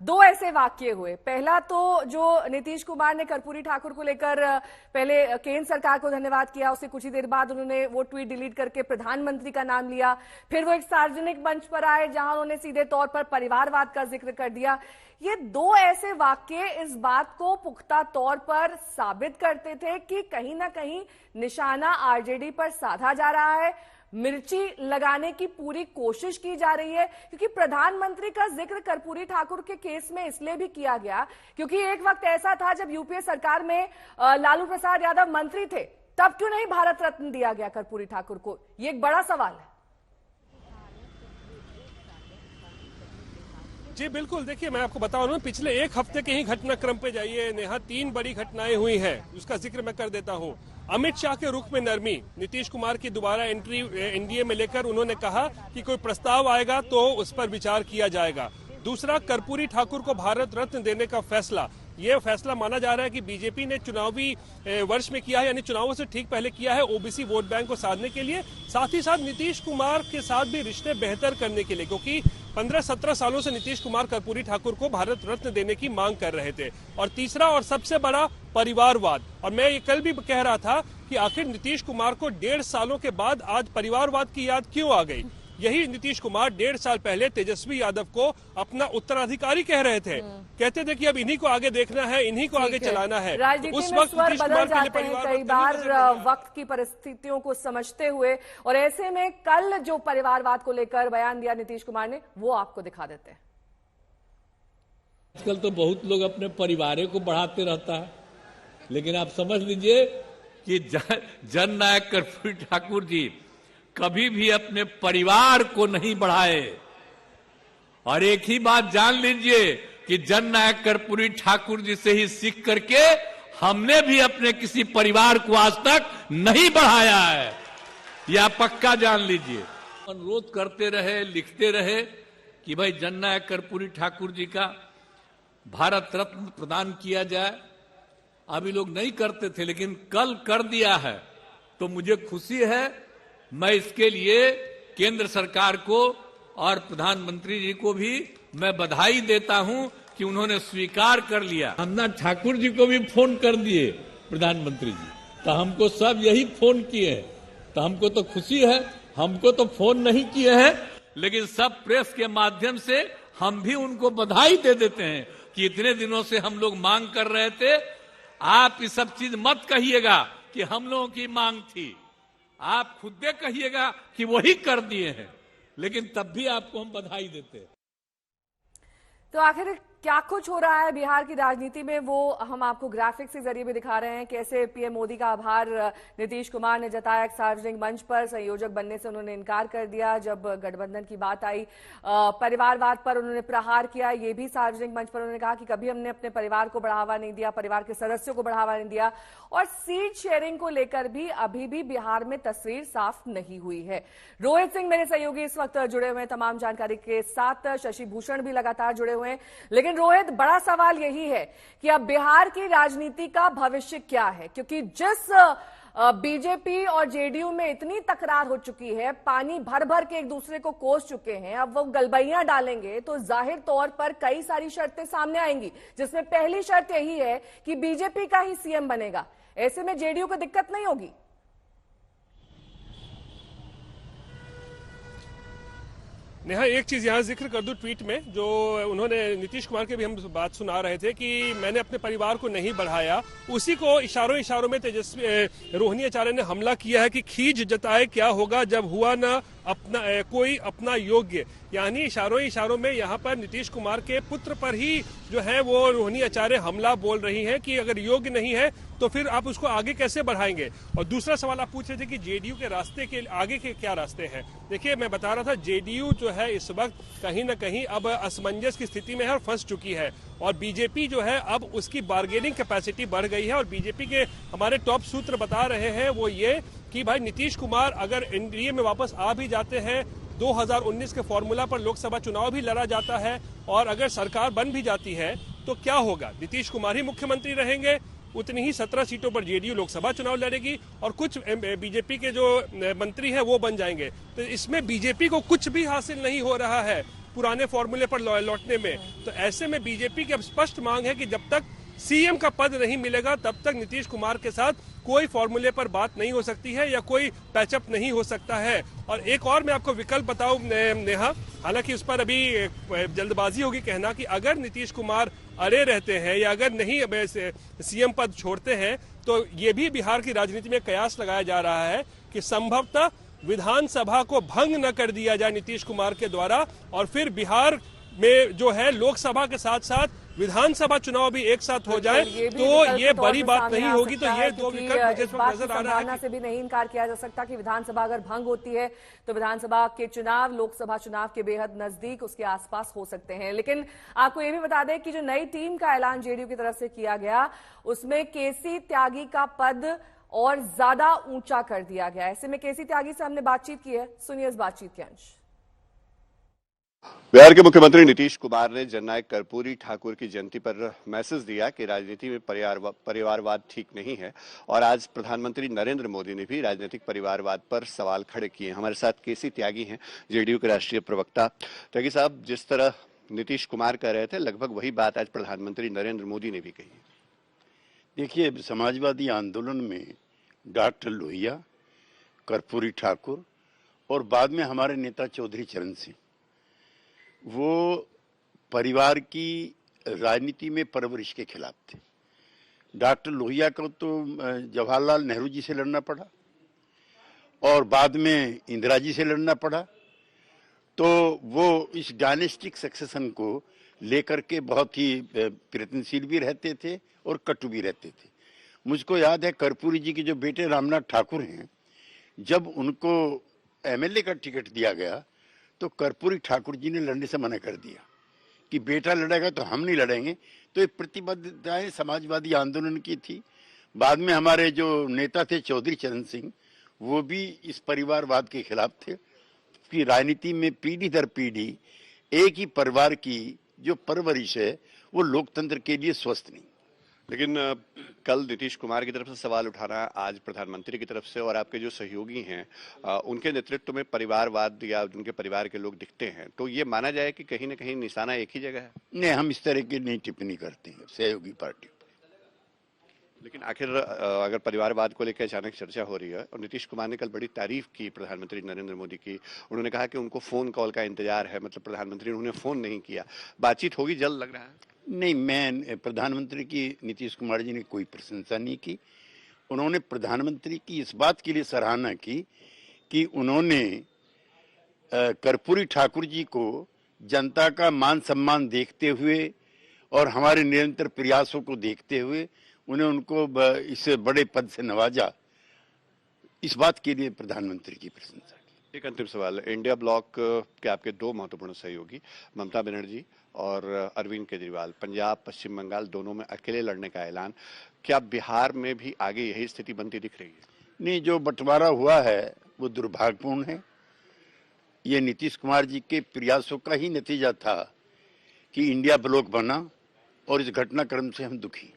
दो ऐसे वाक्य हुए। पहला तो जो नीतीश कुमार ने कर्पूरी ठाकुर को लेकर पहले केंद्र सरकार को धन्यवाद किया, उससे कुछ ही देर बाद उन्होंने वो ट्वीट डिलीट करके प्रधानमंत्री का नाम लिया। फिर वो एक सार्वजनिक मंच पर आए जहां उन्होंने सीधे तौर पर परिवारवाद का जिक्र कर दिया। ये दो ऐसे वाक्य इस बात को पुख्ता तौर पर साबित करते थे कि कहीं ना कहीं निशाना आरजेडी पर साधा जा रहा है, मिर्ची लगाने की पूरी कोशिश की जा रही है। क्योंकि प्रधानमंत्री का जिक्र कर्पूरी ठाकुर के केस में इसलिए भी किया गया क्योंकि एक वक्त ऐसा था जब यूपीए सरकार में लालू प्रसाद यादव मंत्री थे, तब क्यों नहीं भारत रत्न दिया गया कर्पूरी ठाकुर को? ये एक बड़ा सवाल है। जी बिल्कुल, देखिए मैं आपको बता रहा हूं, पिछले एक हफ्ते के ही घटनाक्रम पे जाइए, नेहा 3 बड़ी घटनाएं हुई हैं, उसका जिक्र मैं कर देता हूं। अमित शाह के रुख में नरमी, नीतीश कुमार की दोबारा एंट्री एनडीए में लेकर उन्होंने कहा कि कोई प्रस्ताव आएगा तो उस पर विचार किया जाएगा। दूसरा, कर्पूरी ठाकुर को भारत रत्न देने का फैसला, ये फैसला माना जा रहा है कि बीजेपी ने चुनावी वर्ष में किया है, यानी चुनावों से ठीक पहले किया है, ओबीसी वोट बैंक को साधने के लिए, साथ ही साथ नीतीश कुमार के साथ भी रिश्ते बेहतर करने के लिए, क्योंकि 15-17 सालों से नीतीश कुमार कर्पूरी ठाकुर को भारत रत्न देने की मांग कर रहे थे। और तीसरा और सबसे बड़ा, परिवारवाद। और मैं ये कल भी कह रहा था कि आखिर नीतीश कुमार को 1.5 सालों के बाद आज परिवारवाद की याद क्यों आ गई? यही नीतीश कुमार 1.5 साल पहले तेजस्वी यादव को अपना उत्तराधिकारी कह रहे थे, कहते थे कि अब इन्हीं को आगे देखना है, इन्हीं को आगे चलाना है। उस वक्त स्वर बदल जाते हैं कई बार वक्त की परिस्थितियों को समझते हुए, और ऐसे में कल जो परिवारवाद को लेकर बयान दिया नीतीश कुमार ने, वो आपको दिखा देते हैं। आजकल तो बहुत लोग अपने परिवार को बढ़ाते रहता है, लेकिन आप समझ लीजिए कि जननायक कर्पूरी ठाकुर जी कभी भी अपने परिवार को नहीं बढ़ाए। और एक ही बात जान लीजिए कि जननायक कर्पूरी ठाकुर जी से ही सीख करके हमने भी अपने किसी परिवार को आज तक नहीं बढ़ाया है, यह पक्का जान लीजिए। अनुरोध करते रहे, लिखते रहे कि भाई जननायक कर्पूरी ठाकुर जी का भारत रत्न प्रदान किया जाए। अभी लोग नहीं करते थे, लेकिन कल कर दिया है, तो मुझे खुशी है। मैं इसके लिए केंद्र सरकार को और प्रधानमंत्री जी को भी मैं बधाई देता हूं कि उन्होंने स्वीकार कर लिया। रामनाथ ठाकुर जी को भी फोन कर दिए प्रधानमंत्री जी, तो हमको सब यही फोन किए हैं, तो हमको तो खुशी है। हमको तो फोन नहीं किए हैं, लेकिन सब प्रेस के माध्यम से हम भी उनको बधाई दे देते हैं कि इतने दिनों से हम लोग मांग कर रहे थे। आप ये सब चीज मत कहिएगा कि हम लोगों की मांग थी, आप खुद कहिएगा कि वही कर दिए हैं, लेकिन तब भी आपको हम बधाई देते हैं। तो आखिर क्या कुछ हो रहा है बिहार की राजनीति में, वो हम आपको ग्राफिक्स के जरिए भी दिखा रहे हैं। कैसे पीएम मोदी का आभार नीतीश कुमार ने जताया एक सार्वजनिक मंच पर, संयोजक बनने से उन्होंने इनकार कर दिया जब गठबंधन की बात आई। परिवारवाद पर उन्होंने प्रहार किया, ये भी सार्वजनिक मंच पर उन्होंने कहा कि कभी हमने अपने परिवार को बढ़ावा नहीं दिया, परिवार के सदस्यों को बढ़ावा नहीं दिया। और सीट शेयरिंग को लेकर भी अभी भी बिहार में तस्वीर साफ नहीं हुई है। रोहित सिंह मेरे सहयोगी इस वक्त जुड़े हुए हैं तमाम जानकारी के साथ, शशि भूषण भी लगातार जुड़े हुए हैं। लेकिन रोहित, बड़ा सवाल यही है कि अब बिहार की राजनीति का भविष्य क्या है? क्योंकि जिस बीजेपी और जेडीयू में इतनी तकरार हो चुकी है, पानी भर भर के एक दूसरे को कोस चुके हैं, अब वो गलबैयां डालेंगे तो जाहिर तौर पर कई सारी शर्तें सामने आएंगी, जिसमें पहली शर्त यही है कि बीजेपी का ही सीएम बनेगा। ऐसे में जेडीयू को दिक्कत नहीं होगी? नेहा, एक चीज यहाँ जिक्र कर दूं, ट्वीट में जो उन्होंने नीतीश कुमार के भी हम बात सुना रहे थे कि मैंने अपने परिवार को नहीं बढ़ाया, उसी को इशारों में तेजस्वी रोहिणी आचार्य ने हमला किया है कि खींच जताए क्या होगा जब हुआ ना अपना कोई अपना योग्य। यानी इशारों में यहाँ पर नीतीश कुमार के पुत्र पर ही जो है वो रोहिणी आचार्य हमला बोल रही हैं कि अगर योग्य नहीं है तो फिर आप उसको आगे कैसे बढ़ाएंगे। और दूसरा सवाल आप पूछ रहे थे कि जेडीयू के रास्ते के आगे के क्या रास्ते हैं। देखिए, मैं बता रहा था, जेडीयू जो है इस वक्त कहीं ना कहीं अब असमंजस की स्थिति में है और फंस चुकी है, और बीजेपी जो है अब उसकी बार्गेनिंग कैपेसिटी बढ़ गई है। और बीजेपी के हमारे टॉप सूत्र बता रहे हैं वो ये कि भाई नीतीश कुमार अगर एनडीए में वापस आ भी जाते हैं, 2019 के फॉर्मूला पर लोकसभा चुनाव भी लड़ा जाता है, और अगर सरकार बन भी जाती है तो क्या होगा? नीतीश कुमार ही मुख्यमंत्री रहेंगे, उतनी ही 17 सीटों पर जेडीयू लोकसभा चुनाव लड़ेगी, और कुछ बीजेपी के जो मंत्री हैं वो बन जाएंगे। तो इसमें बीजेपी को कुछ भी हासिल नहीं हो रहा है। पुराने फॉर्मूले पर लौटने में। तो ऐसे में बीजेपी की अब स्पष्ट मांग है कि जब तक सीएम का पद नहीं मिलेगा तब तक नीतीश कुमार के साथ कोई फॉर्मूले पर बात नहीं हो सकती है या कोई पैचअप नहीं हो सकता है। और एक और मैं आपको विकल्प बताऊं नेहा, हालांकि उस पर अभी जल्दबाजी होगी कहना कि अगर नीतीश कुमार अड़े रहते हैं या अगर नहीं सीएम पद छोड़ते हैं तो ये भी बिहार की राजनीति में कयास लगाया जा रहा है कि संभवतः विधानसभा को भंग न कर दिया जाए नीतीश कुमार के द्वारा, और फिर बिहार में जो है लोकसभा के साथ साथ विधानसभा चुनाव भी एक साथ हो जाए तो ये बड़ी बात नहीं होगी। तो ये दो विकल्प मुझे इस वक्त नजर आ रहा है से भी नहीं इनकार किया जा सकता कि विधानसभा अगर भंग होती है तो विधानसभा के चुनाव लोकसभा चुनाव के बेहद नजदीक उसके आसपास हो सकते हैं। लेकिन आपको ये भी बता दें कि जो नई टीम का ऐलान जेडीयू की तरफ से किया गया उसमें केसी त्यागी का पद और ज्यादा ऊंचा कर दिया गया। ऐसे में केसी त्यागी से हमने बातचीत की है, सुनिए इस बातचीत के अंश। बिहार के मुख्यमंत्री नीतीश कुमार ने जननायक कर्पूरी ठाकुर की जयंती पर मैसेज दिया कि राजनीति में परिवारवाद ठीक नहीं है, और आज प्रधानमंत्री नरेंद्र मोदी ने भी राजनीतिक परिवारवाद पर सवाल खड़े किए। हमारे साथ केसी त्यागी हैं, जेडीयू के राष्ट्रीय प्रवक्ता। त्यागी साहब, जिस तरह नीतीश कुमार कह रहे थे लगभग वही बात आज प्रधानमंत्री नरेंद्र मोदी ने भी कही। देखिए, समाजवादी आंदोलन में डॉक्टर लोहिया, कर्पूरी ठाकुर और बाद में हमारे नेता चौधरी चरण सिंह, वो परिवार की राजनीति में परवरिश के खिलाफ थे। डॉक्टर लोहिया को तो जवाहरलाल नेहरू जी से लड़ना पड़ा और बाद में इंदिरा जी से लड़ना पड़ा, तो वो इस डायनेस्टिक सक्सेशन को लेकर के बहुत ही प्रयत्नशील भी रहते थे और कटु भी रहते थे। मुझको याद है कर्पूरी जी के जो बेटे रामनाथ ठाकुर हैं, जब उनको एमएलए का टिकट दिया गया तो कर्पूरी ठाकुर जी ने लड़ने से मना कर दिया कि बेटा लड़ेगा तो हम नहीं लड़ेंगे। तो ये प्रतिबद्धताएं समाजवादी आंदोलन की थी। बाद में हमारे जो नेता थे चौधरी चरण सिंह, वो भी इस परिवारवाद के खिलाफ थे कि राजनीति में पीढ़ी दर पीढ़ी एक ही परिवार की जो परवरिश है वो लोकतंत्र के लिए स्वस्थ नहीं। लेकिन कल नीतीश कुमार की तरफ से सवाल उठाना, आज प्रधानमंत्री की तरफ से, और आपके जो सहयोगी हैं उनके नेतृत्व में परिवारवाद या उनके परिवार के लोग दिखते हैं, तो ये माना जाए कि कहीं ना कहीं निशाना एक ही जगह है। नहीं, हम इस तरह की नहीं टिप्पणी करते हैं सहयोगी पार्टी। लेकिन आखिर अगर परिवारवाद को लेकर अचानक चर्चा हो रही है, और नीतीश कुमार ने कल बड़ी तारीफ की प्रधानमंत्री नरेंद्र मोदी की, उन्होंने कहा कि उनको फोन कॉल का इंतजार है, मतलब प्रधानमंत्री ने उन्हें फोन नहीं किया, बातचीत होगी जल्द लग रहा है। नहीं, मैं प्रधानमंत्री की नीतीश कुमार जी ने कोई प्रशंसा नहीं की। उन्होंने प्रधानमंत्री की इस बात के लिए सराहना की कि उन्होंने कर्पूरी ठाकुर जी को जनता का मान सम्मान देखते हुए और हमारे निरंतर प्रयासों को देखते हुए उनको इस बड़े पद से नवाजा। इस बात के लिए प्रधानमंत्री की प्रशंसा की। एक अंतिम सवाल, इंडिया ब्लॉक के आपके दो महत्वपूर्ण सहयोगी ममता बनर्जी और अरविंद केजरीवाल, पंजाब पश्चिम बंगाल दोनों में अकेले लड़ने का ऐलान, क्या बिहार में भी आगे यही स्थिति बनती दिख रही है? नहीं, जो बंटवारा हुआ है वो दुर्भाग्यपूर्ण है। ये नीतीश कुमार जी के प्रयासों का ही नतीजा था कि इंडिया ब्लॉक बना, और इस घटनाक्रम से हम दुखी।